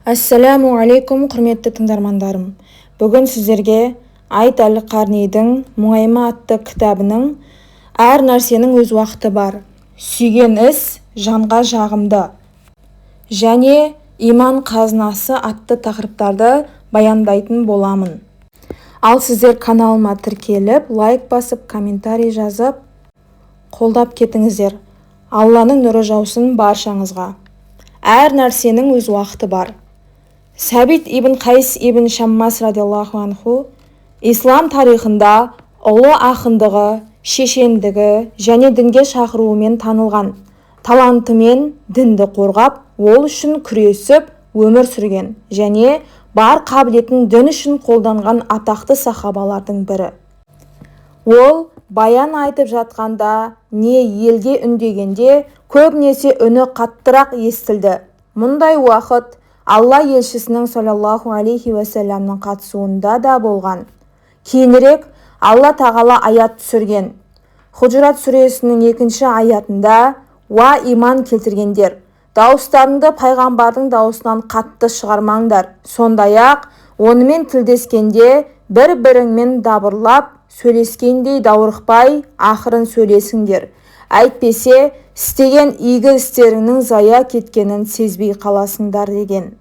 Ассаламу алейкум, құрметті тыңдармандарым. Бүгін сіздерге Айт әл-Қарнидің Мұңайма атты кітабының әр нәрсенің өз уақыты бар, сүйген іс жанға жағымды және иман қазынасы атты тақырыптарды баяндайтын боламын. Ал сіздер каналыма тіркеліп, лайк басып, комментарий жазып, қолдап кетіңіздер. Алланың нұры жаусын баршаңызға. Әр нәрсенің өз уақыты бар. Сәбит ибн Қайс ибн Шаммас радиаллаху анху ислам тарихында ұлы ақындығы, шешендігі және дінге шақыруымен танылған, талантымен дінді қорғап, ол үшін күресіп өмір сүрген және бар қабілетін дін үшін қолданған атақты сахабалардың бірі. Ол баян айтып жатқанда не елге үндегенде көбінесе үні қаттырақ естілді. Мұндай уақыт Алла елшісінің саллаллаху алейхи уассаламның қатысуында да болған. Кейінірек Алла тағала аят түсірген. Худжурат сүресінің 2-ші аятында: «Уа иман келтіргендер, дауыстарыңды пайғамбардың дауысынан қатты шығармаңдар. Сондай-ақ онымен тілдескенде бір-біріңмен дабырлап сөйлескендей даурықпай ақырын сөйлесіңдер. Әйтпесе істеген игі істеріңнің зая кеткенін сезбей қаласыңдар» деген.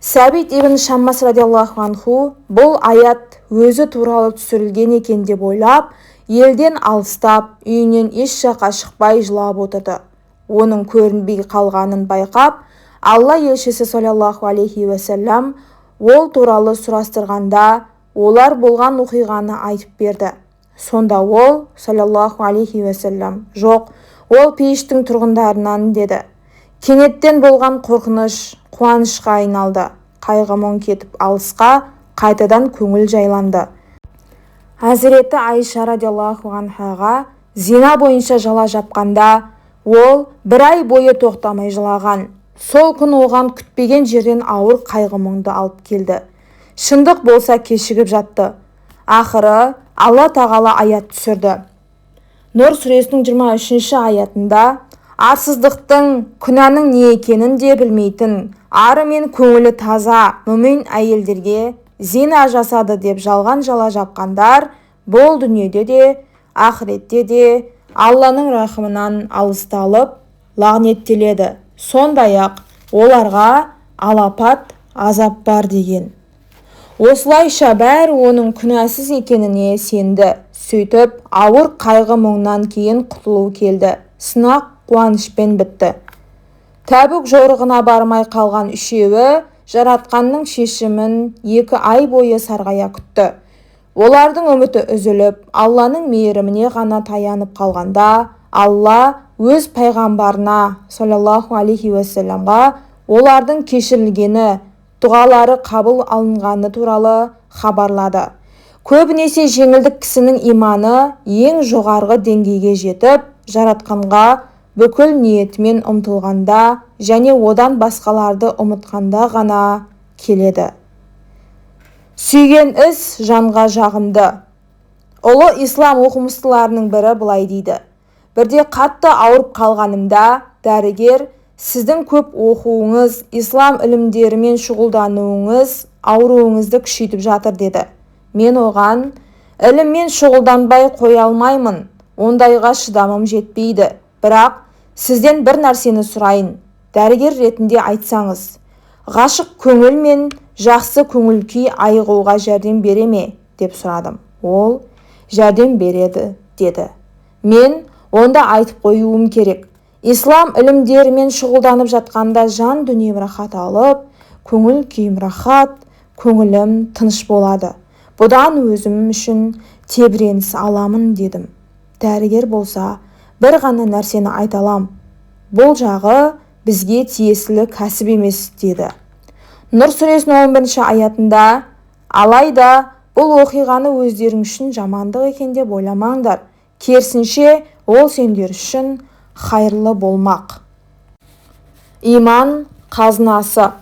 Сәбит ибн Шаммас радиаллаху анху бұл аят өзі туралы түсірілген екен деп ойлап, елден алыстап, үйінен еш жаққа шықпай жылап отырды. Оның көрінбей қалғанын байқап, Алла елшісі саллаллаху алейхи уассалам ол туралы сұрастырғанда, олар болған оқиғаны айтып берді. Сонда ол саллаллаху алейхи уассалам: «Жоқ, ол пейіштің тұрғындарынан» деді. Кенеттен болған қорқыныш қуанышқа айналды. Қайғы-мұң кетіп алысқа, қайтадан көңіл жайланды. Әзіреті Айша радиаллаху анхаға зина бойынша жала жапқанда, ол бір ай бойы тоқтамай жылаған. Сол күн оған күтпеген жерден ауыр қайғы-мұңды алып келді. Шындық болса кешігіп жатты. Ақыры Алла тағала аят түсірді. Нұр сүресінің 23-ші аятында: «Арсыздықтың, күнәнің не екенін де білмейтін, ары мен көңілі таза мүмин әйелдерге зина жасады» деп жалған жала жапқандар бұл дүниеде де, ақыретте де Алланың рахымынан алысталып, лағнеттеледі. Сондай-ақ оларға алапат азап бар деген. Осылайша бәрі оның күнәсіз екеніне сенді. Сөйтіп, ауыр қайғы-мұңнан кейін құтылу келді. Сынақ қуанышпен бітті. Тәбук жорығына бармай қалған үшеуі жаратқанның шешімін 2 ай бойы сарғая күтті. Олардың үміті үзіліп, Алланың мейіріміне ғана таянып қалғанда, Алла өз пайғамбарына саллаллаху алейхи уассаламға олардың кешірілгені, дұғалары қабыл алынғаны туралы хабарлады. Көбінесе жеңілдік кісінің иманы ең жоғарғы деңгейге жетіп, жаратқанға бүкіл ниетімен ұмтылғанда және одан басқаларды ұмытқанда ғана келеді. Сүйген іс жанға жағымды. Ұлы ислам оқымыстыларының бірі былай дейді: «Бірде қатты ауырып қалғанымда, дәрігер: сіздің көп оқуыңыз, ислам ілімдерімен шұғылдануыңыз ауруыңызды күшейтіп жатыр» деді. Мен оған: «Іліммен шұғылданбай қоя алмаймын, ондайға шыдамым жетпейді. Бірақ сізден бір нәрсені сұрайын, дәрігер ретінде айтсаңыз, ғашық көңіл мен жақсы көңіл-күй айығуға жәрдем бере ме?» деп сұрадым. Ол: «Жәрдем береді» деді. Мен онда айтып қоюым керек: ислам ілімдерімен шұғылданып жатқанда жан дүнием рахат алып, көңіл күйім рахат, көңілім тыныш болады. Бұдан өзім үшін тебіреніс аламын дедім. Дәрігер болса: «Бір ғана нәрсені айталам, бұл жағы бізге тиесілі кәсіп емес» деді. Нұр сүресінің 11-ші аятында: «Алайда бұл оқиғаны өздерің үшін жамандық екен деп ойламаңдар, керісінше ол сендер үшін хайырлы болмақ». Иман қазынасы.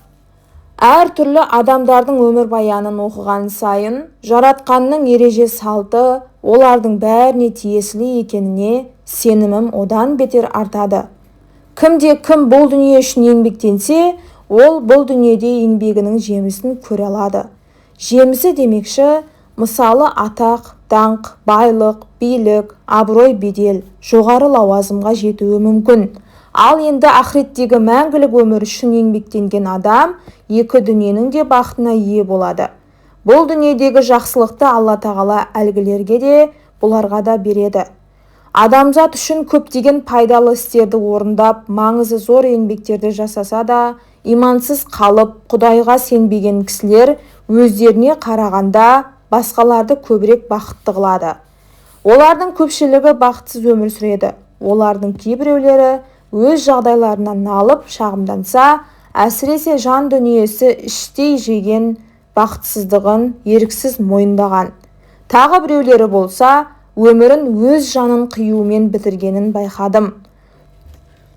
Әр түрлі адамдардың өмірбаянын оқыған сайын жаратқанның ереже салты олардың бәріне тиесілі екеніне сенімім одан бетер артады. Кімде-кім бұл дүние үшін еңбектенсе, ол бұл дүниеде еңбегінің жемісін көре алады. Жемісі демекші, мысалы атақ, даңқ, байлық, билік, абырой, бедел, жоғары лауазымға жетуі мүмкін. Ал енді ақыреттегі мәңгілік өмір үшін еңбектенген адам екі дүниенің де бақытына ие болады. Бұл дүниедегі жақсылықты Алла тағала әлгілерге де, бұларға да береді. Адамзат үшін көптеген пайдалы істерді орындап, маңызы зор еңбектерді жасаса да, имансыз қалып, Құдайға сенбеген кісілер өздеріне қарағанда басқаларды көбірек бақытты қылады. Олардың көпшілігі бақытсыз өмір сүреді. Олардың кейбіреулері өз жағдайларынан налып шағымданса, әсіресе жан дүниесі іштей жеген бақытсыздығын еріксіз мойындаған. Тағы біреулері болса, өмірін өз жанын қиюмен бітіргенін байқадым.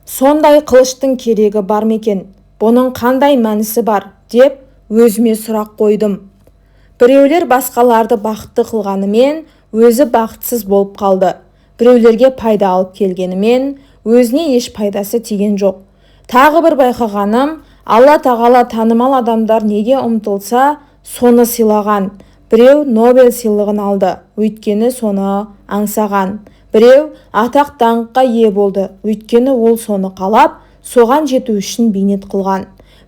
Сондай қылыштың керегі бар ма екен? Бұның қандай мәнісі бар? Деп өзіме сұрақ қойдым. Біреулер басқаларды бақытты қылғанымен өзі бақытсыз болып қалды. Біреулерге пайда алып келгенімен өзіне еш пайдасы тиген жоқ. Тағы бір байқағаным, Алла тағала танымал адамдар неге ұмтылса, соны сыйлаған. Біреу Нобель сыйлығын алды, өйткені соны аңсаған. Біреу атақ даңққа ие болды, өйткені ол соны қалап, соған жету үшін бейнет қылған.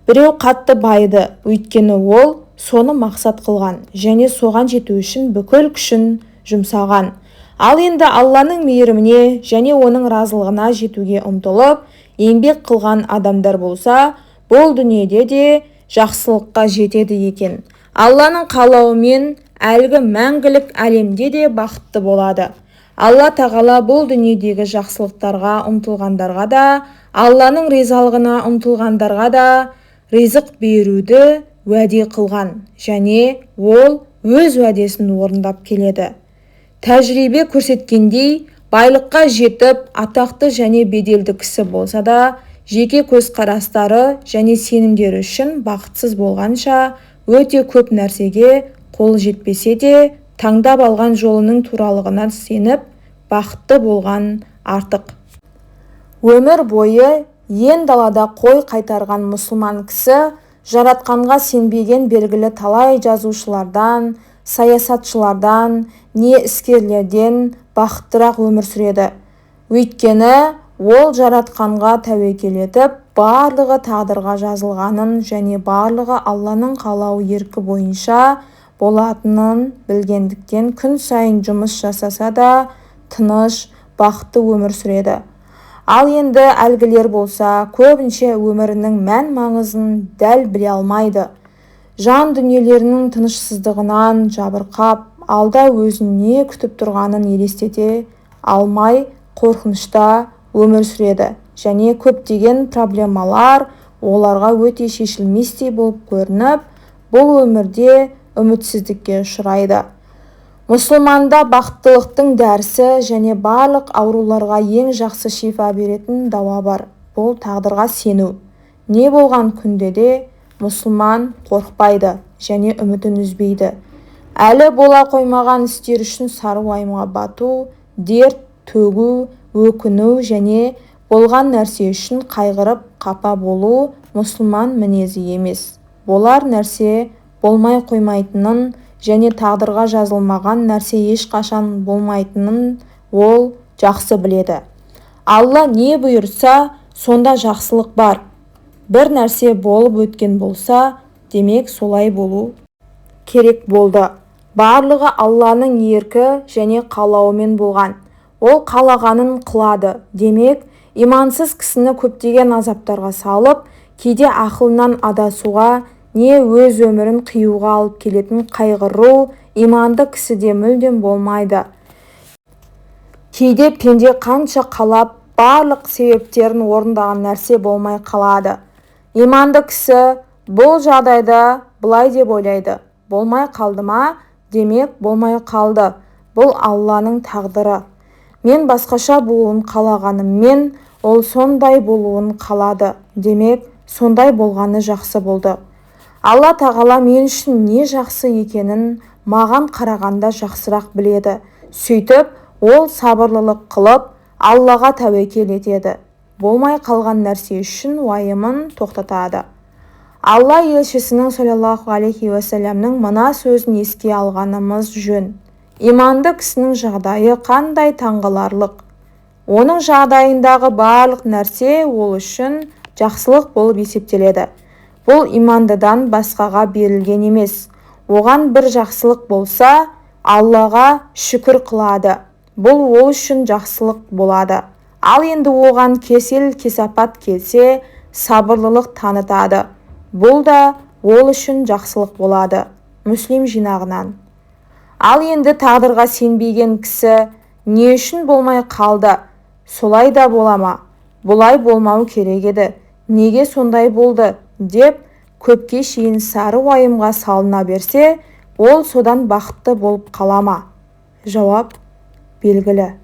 Біреу қатты байыды, өйткені ол соны мақсат қылған, және соған жету үшін бүкіл күшін жұмсаған. Ал енді Алланың мейіріміне және оның разылығына жетуге ұмтылып, еңбек қылған адамдар болса, бұл дүниеде де жақсылыққа жетеді екен. Алланың қалауымен әлгі мәңгілік әлемде де бақытты болады. Алла тағала бұл дүниедегі жақсылықтарға ұмтылғандарға да, Алланың ризалығына ұмтылғандарға да ризық беруді уәде қылған, және ол өз уәдесін орындап келеді. Тәжірибе көрсеткендей, байлыққа жетіп, атақты және беделді кісі болса да, жеке көзқарастары және сенімдері үшін бақытсыз болғанша, өте көп нәрсеге қол жетпесе де, таңдап алған жолының туралығына сеніп, бақытты болған артық. Өмір бойы ен далада қой қайтарған мұсылман кісі, жаратқанға сенбеген белгілі талай жазушылардан, саясатшылардан, не іскерлерден бақыттырақ өмір сүреді. Өйткені ол жаратқанға тәуекел етіп, барлығы тағдырға жазылғанын және барлығы Алланың қалауы еркі бойынша болатынын білгендіктен күн сайын жұмыс жасаса да, тыныш, бақытты өмір сүреді. Ал енді әлгілер болса, көбінше өмірінің мән-маңызын дәл біле алмайды. Жан дүниелерінің тынышсыздығынан жабырқап, алда өзін не күтіп тұрғанын елестете алмай, қорқынышта өмір сүреді, және көптеген проблемалар оларға өте шешілместей болып көрініп, бұл өмірде үмітсіздікке ұшырайды. Мұсылманда бақыттылықтың дәрісі және барлық ауруларға ең жақсы шифа беретін дауа бар. Бұл тағдырға сену. Не болған күнде де мұсылман қорықпайды және үмітін үзбейді. Әлі бола қоймаған істер үшін сары уайымға бату, дерт төгу, өкіну және болған нәрсе үшін қайғырып қапа болу мұсылман мінезі емес. Болар нәрсе болмай қоймайтынын және тағдырға жазылмаған нәрсе ешқашан болмайтынын ол жақсы біледі. Алла не бұйырса, сонда жақсылық бар. Бір нәрсе болып өткен болса, демек солай болу керек болды. Барлығы Алланың еркі және қалауымен болған. Ол қалағанын қылады. Демек, имансыз кісіні көптеген азаптарға салып, кейде ақылынан адасуға, не өз өмірін қиюға алып келетін қайғыру иманды кісіде мүлдем болмайды. Кейде пенде қанша қалап, барлық себептерін орындаған нәрсе болмай қалады. Иманды кісі бұл жағдайда былай деп ойлайды: болмай қалды ма? Демек, болмай қалды. Бұл Алланың тағдыры. Мен басқаша болуын қалағаныммен, ол сондай болуын қалады. Демек, сондай болғаны жақсы болды. Алла тағала мен үшін не жақсы екенін маған қарағанда жақсырақ біледі. Сөйтіп, ол сабырлылық қылып, Аллаға тәуекел етеді. Болмай қалған нәрсе үшін уайымын тоқтатады. Алла елшісінің саллаллаху алейхи уассаламның мына сөзін еске алғанымыз жөн. Иманды кісінің жағдайы қандай таңғаларлық. Оның жағдайындағы барлық нәрсе ол үшін жақсылық болып есептеледі. Бұл имандыдан басқаға берілген емес. Оған бір жақсылық болса, Аллаға шүкір қылады. Бұл ол үшін жақсылық болады. Ал енді оған кесапат келсе, сабырлылық танытады. Бұл да ол үшін жақсылық болады. Мүслим жинағынан. Ал енді тағдырға сенбеген кісі не үшін болмай қалды? Солай да бола ма? Бұлай болмау керек еді. Неге сондай болды? Деп көпке шейін сары уайымға салына берсе, ол содан бақытты болып қала ма? Жауап белгілі.